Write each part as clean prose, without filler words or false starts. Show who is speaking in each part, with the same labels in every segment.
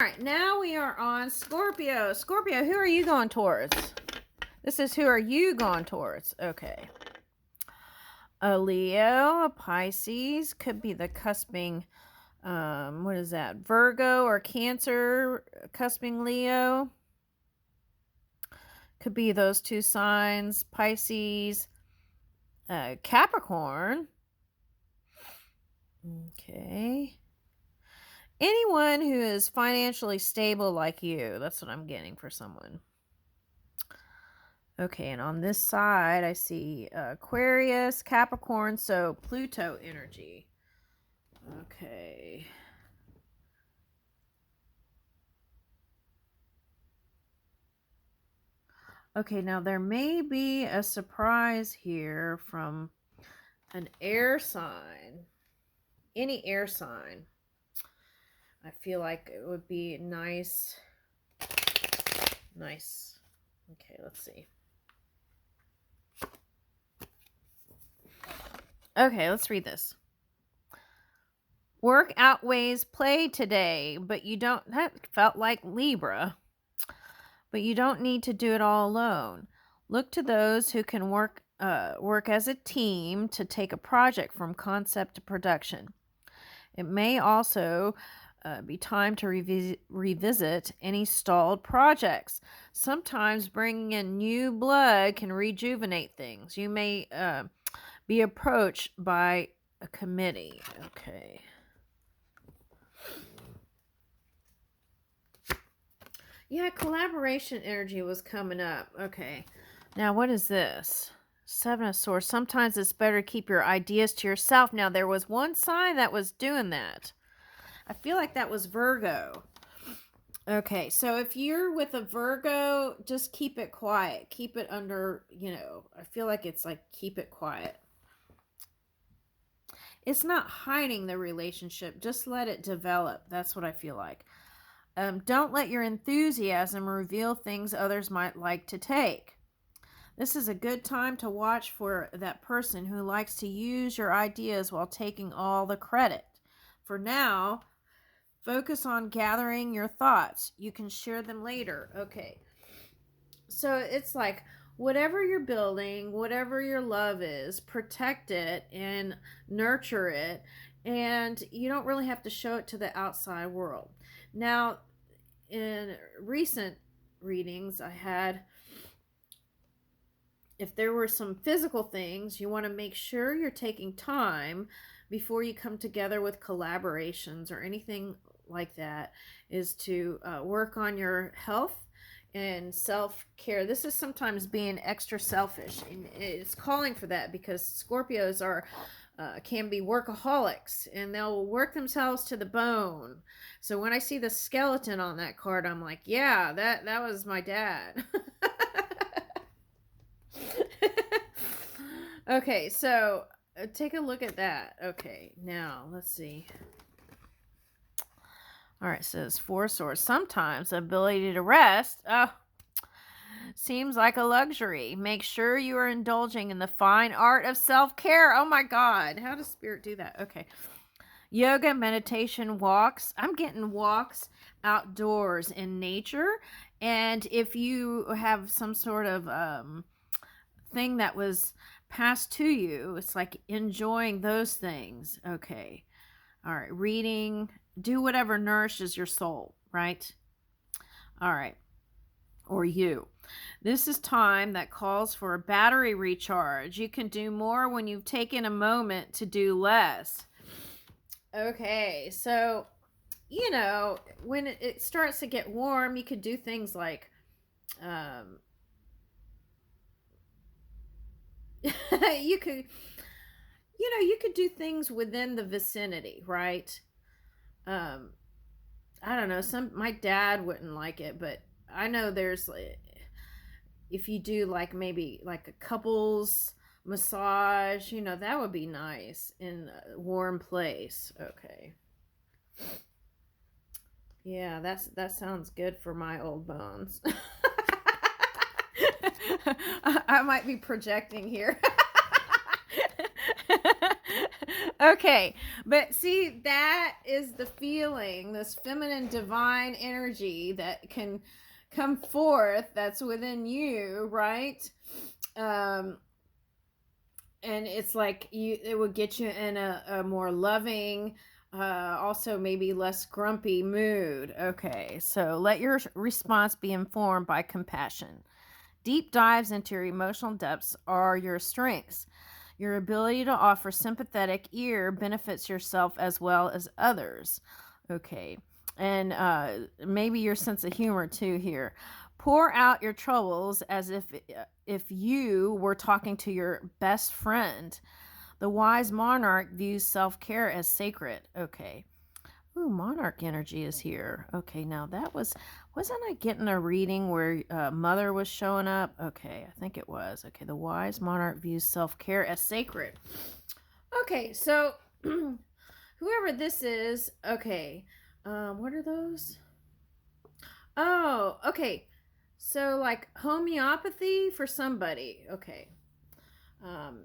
Speaker 1: right, now we are on Scorpio. Scorpio, who are you going towards? This is who are you going towards? Okay. A Leo, a Pisces, could be the cusping, what is that? Virgo or Cancer, cusping Leo. Could be those two signs, Pisces, Capricorn. Okay. Anyone who is financially stable like you. That's what I'm getting for someone. Okay, and on this side, I see Aquarius, Capricorn, so Pluto energy. Okay. Okay, now there may be a surprise here from an air sign. Any air sign. I feel like it would be nice. Nice. Okay, let's see. Okay, let's read this. Work outweighs play today, but you don't. That felt like Libra. But you don't need to do it all alone. Look to those who can work as a team to take a project from concept to production. It may also be time to revisit any stalled projects. Sometimes bringing in new blood can rejuvenate things. You may be approached by a committee. Okay. Yeah, collaboration energy was coming up. Okay. Now, what is this? Seven of Swords. Sometimes it's better to keep your ideas to yourself. Now, there was one sign that was doing that. I feel like that was Virgo. Okay, so if you're with a Virgo, just keep it quiet. Keep it under, I feel like it's like keep it quiet. It's not hiding the relationship. Just let it develop. That's what I feel like. Don't let your enthusiasm reveal things others might like to take. This is a good time to watch for that person who likes to use your ideas while taking all the credit. For now, focus on gathering your thoughts. You can share them later. Okay. So it's like whatever you're building, whatever your love is, protect it and nurture it. And you don't really have to show it to the outside world. Now, in recent readings, I had, if there were some physical things, you want to make sure you're taking time before you come together with collaborations or anything like that, is to work on your health and self-care. This is sometimes being extra selfish, and it's calling for that because Scorpios can be workaholics and they'll work themselves to the bone. So when I see the skeleton on that card, I'm like, yeah, that was my dad. Okay, so take a look at that. Okay, now let's see. All right, so it's Four of Swords. Sometimes the ability to rest seems like a luxury. Make sure you are indulging in the fine art of self-care. Oh my God, how does Spirit do that? Okay. Yoga, meditation, walks. I'm getting walks outdoors in nature. And if you have some sort of thing that was passed to you, it's like enjoying those things. Okay. All right. Reading. Do whatever nourishes your soul, right? All right. Or you. This is time that calls for a battery recharge. You can do more when you've taken a moment to do less. Okay, so, when it starts to get warm, you could do things like, you could do things within the vicinity, right? I don't know, my dad wouldn't like it, but I know there's, if you do like maybe like a couples massage, that would be nice in a warm place. Okay. Yeah, that sounds good for my old bones. I might be projecting here. Okay, but see, that is the feeling, this feminine divine energy that can come forth, that's within you, right? Um, and it's like it would get you in a more loving, also maybe less grumpy mood. Okay, so let your response be informed by compassion. Deep dives into your emotional depths are your strengths. Your ability to offer sympathetic ear benefits yourself as well as others. Okay. And maybe your sense of humor too here. Pour out your troubles as if you were talking to your best friend. The wise monarch views self-care as sacred. Okay. Ooh, monarch energy is here. Okay, now wasn't I getting a reading where mother was showing up? Okay, I think it was. Okay, the wise monarch views self-care as sacred. Okay, so whoever this is, okay, what are those? Oh, okay. So like homeopathy for somebody. Okay. Um,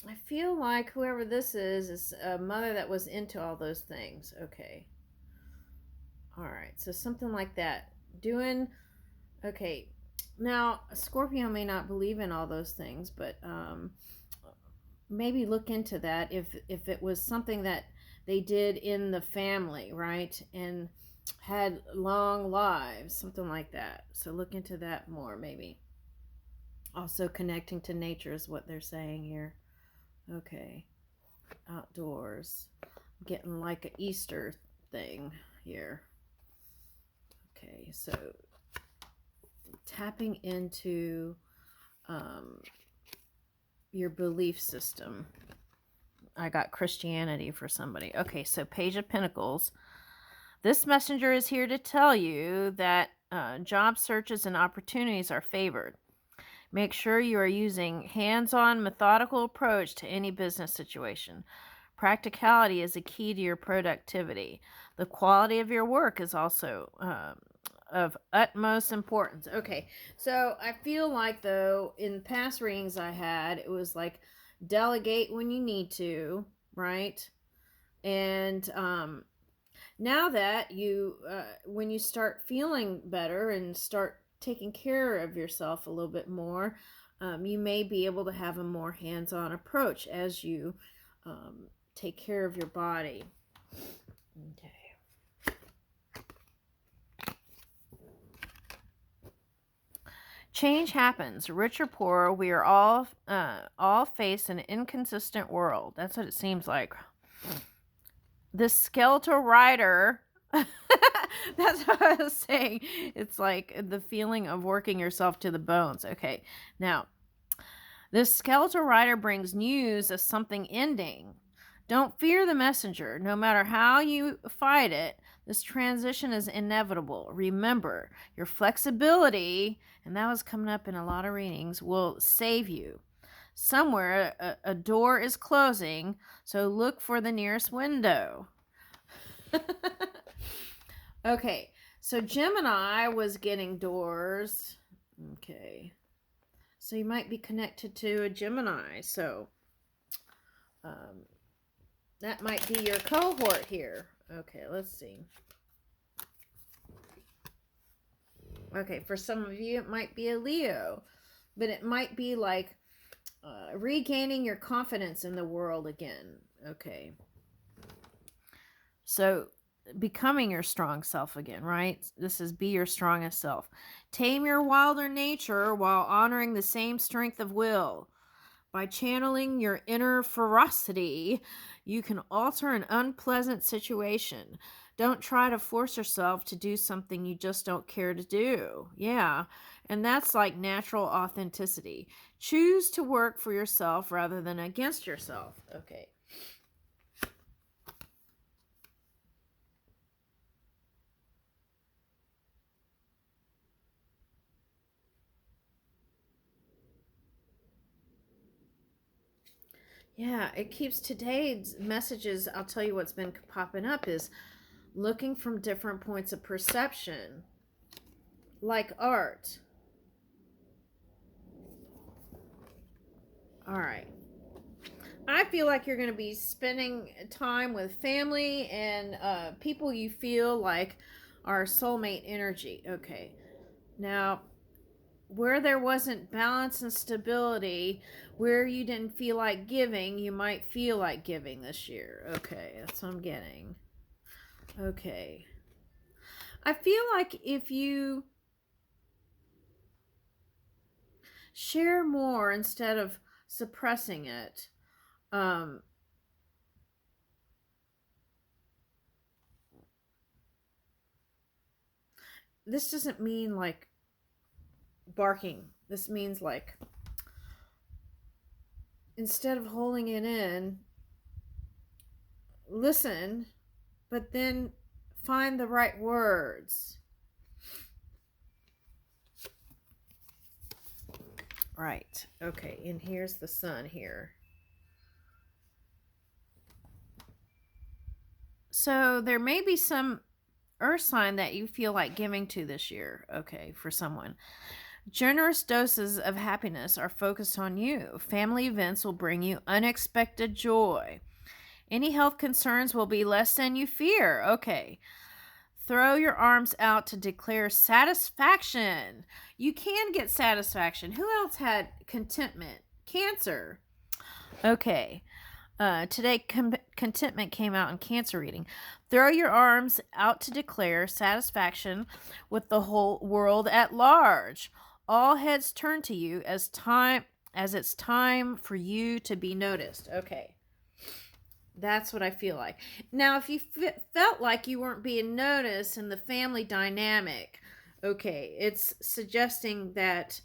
Speaker 1: I feel like whoever this is a mother that was into all those things. Okay. All right. So something like that. Doing okay. Now, Scorpio may not believe in all those things, but maybe look into that if it was something that they did in the family, right? And had long lives, something like that. So look into that more maybe. Also connecting to nature is what they're saying here. Okay. Outdoors. Getting like an Easter thing here. Okay, so tapping into your belief system. I got Christianity for somebody. Okay, so Page of Pentacles. This messenger is here to tell you that job searches and opportunities are favored. Make sure you are using hands-on, methodical approach to any business situation. Practicality is a key to your productivity. The quality of your work is also of utmost importance. Okay, so I feel like, though, in past readings I had, it was like delegate when you need to, right? And now that you, when you start feeling better and start taking care of yourself a little bit more, you may be able to have a more hands-on approach as you take care of your body. Okay. Change happens, rich or poor. We are all face an inconsistent world. That's what it seems like. The skeletal rider. That's what I was saying. It's like the feeling of working yourself to the bones. Okay, now this skeletal rider brings news of something ending. Don't fear the messenger. No matter how you fight it, this transition is inevitable. Remember, your flexibility, and that was coming up in a lot of readings, will save you. Somewhere a door is closing, so look for the nearest window. Okay, so Gemini was getting doors. Okay. So you might be connected to a Gemini. So that might be your cohort here. Okay, let's see. Okay, for some of you, it might be a Leo. But it might be like regaining your confidence in the world again. Okay. So becoming your strong self again, right? This is be your strongest self. Tame your wilder nature while honoring the same strength of will. By channeling your inner ferocity, you can alter an unpleasant situation. Don't try to force yourself to do something you just don't care to do. Yeah, and that's like natural authenticity. Choose to work for yourself rather than against yourself. Okay. Yeah, it keeps today's messages. I'll tell you what's been popping up is looking from different points of perception, like art. All right. I feel like you're going to be spending time with family and people you feel like are soulmate energy. Okay. Now, where there wasn't balance and stability, where you didn't feel like giving, you might feel like giving this year. Okay, that's what I'm getting. Okay. I feel like if you share more instead of suppressing it, um, this doesn't mean like barking. This means like instead of holding it in, listen, but then find the right words. Right. Okay, and here's the sun here. So there may be some earth sign that you feel like giving to this year. Okay, for someone. Generous doses of happiness are focused on you. Family events will bring you unexpected joy. Any health concerns will be less than you fear. Okay. Throw your arms out to declare satisfaction. You can get satisfaction. Who else had contentment? Cancer. Okay. Today, contentment came out in Cancer reading. Throw your arms out to declare satisfaction with the whole world at large. All heads turn to you as it's time for you to be noticed. Okay. That's what I feel like. Now, if you felt like you weren't being noticed in the family dynamic, okay, it's suggesting that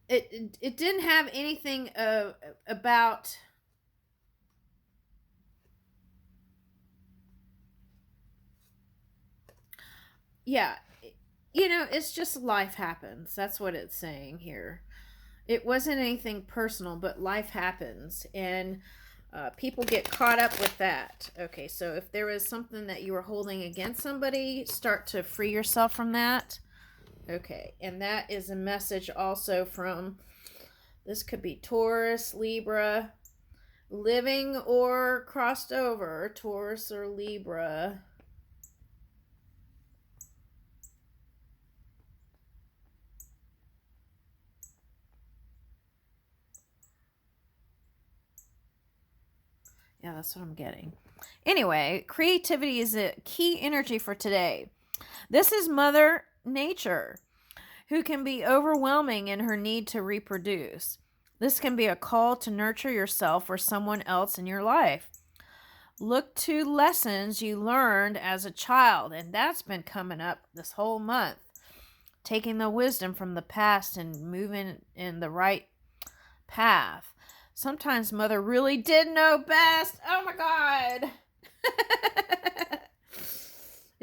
Speaker 1: it didn't have anything about. Yeah, it's just life happens. That's what it's saying here. It wasn't anything personal, but life happens, and people get caught up with that. Okay, so if there was something that you were holding against somebody, start to free yourself from that. Okay, and that is a message also from, this could be Taurus, Libra, living or crossed over, Taurus or Libra. Yeah, that's what I'm getting. Anyway, creativity is a key energy for today. This is Mother Nature, who can be overwhelming in her need to reproduce. This can be a call to nurture yourself or someone else in your life. Look to lessons you learned as a child, and that's been coming up this whole month. Taking the wisdom from the past and moving in the right path. Sometimes Mother really did know best. Oh my God.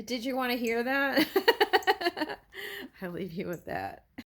Speaker 1: Did you want to hear that? I'll leave you with that.